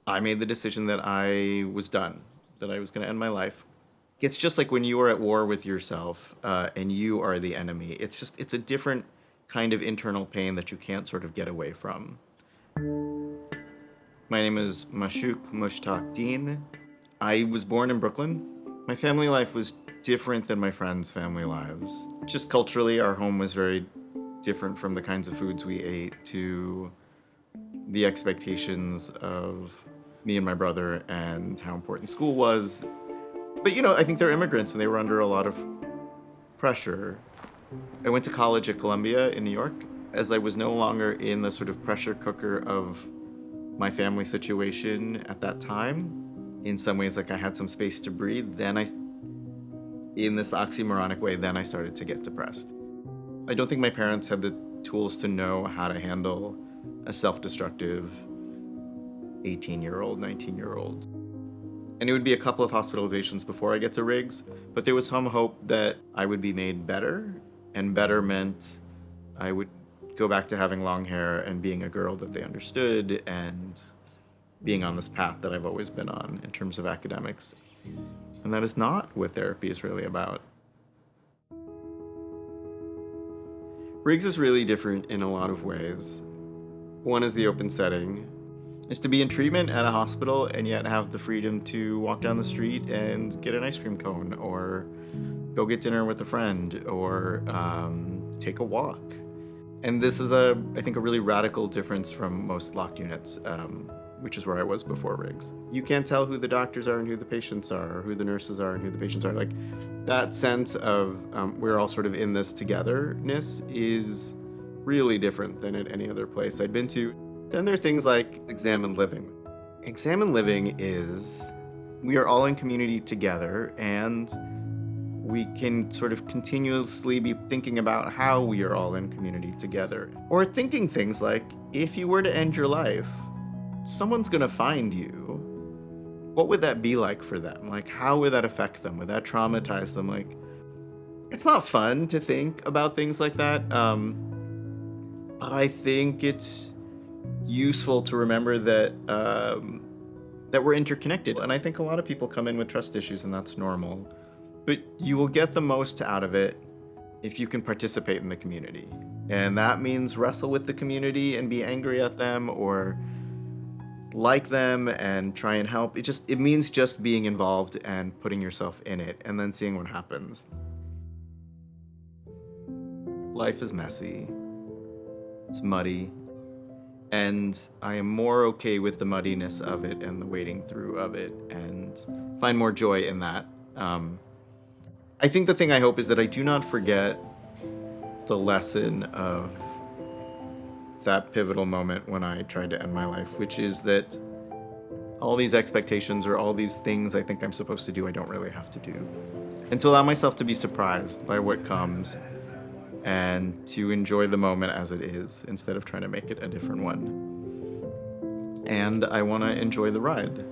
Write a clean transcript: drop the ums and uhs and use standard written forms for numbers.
I made the decision that I was done, that I was going to end my life. It's just like when you are at war with yourself and you are the enemy. It's a different kind of internal pain that you can't sort of get away from. My name is Mushtaq Deen. I was born in Brooklyn. My family life was different than my friends' family lives. Just culturally, our home was very different from the kinds of foods we ate to the expectations of me and my brother and how important school was. But I think they're immigrants and they were under a lot of pressure. I went to college at Columbia in New York. As I was no longer in the sort of pressure cooker of my family situation at that time, in some ways, like I had some space to breathe, in this oxymoronic way, then I started to get depressed. I don't think my parents had the tools to know how to handle a self-destructive 18-year-old, 19-year-old. And it would be a couple of hospitalizations before I get to Riggs, but there was some hope that I would be made better, and better meant I would go back to having long hair and being a girl that they understood and being on this path that I've always been on in terms of academics. And that is not what therapy is really about. Riggs is really different in a lot of ways. One is the open setting. Is to be in treatment at a hospital and yet have the freedom to walk down the street and get an ice cream cone or go get dinner with a friend or take a walk. And this is, I think, a really radical difference from most locked units, which is where I was before Riggs. You can't tell who the doctors are and who the patients are, or who the nurses are and who the patients are. Like, that sense of we're all sort of in this togetherness is really different than at any other place I'd been to. Then there are things like examined living. Examined living is we are all in community together and we can sort of continuously be thinking about how we are all in community together. Or thinking things like, if you were to end your life, someone's gonna find you. What would that be like for them? Like, how would that affect them? Would that traumatize them? Like, it's not fun to think about things like that. But I think it's useful to remember that that we're interconnected. And I think a lot of people come in with trust issues, and that's normal. But you will get the most out of it if you can participate in the community. And that means wrestle with the community and be angry at them or like them and try and help. It means just being involved and putting yourself in it and then seeing what happens. Life is messy. It's muddy. And I am more okay with the muddiness of it and the wading through of it and find more joy in that. I think the thing I hope is that I do not forget the lesson of that pivotal moment when I tried to end my life, which is that all these expectations or all these things I think I'm supposed to do, I don't really have to do. And to allow myself to be surprised by what comes and to enjoy the moment as it is instead of trying to make it a different one. And I want to enjoy the ride.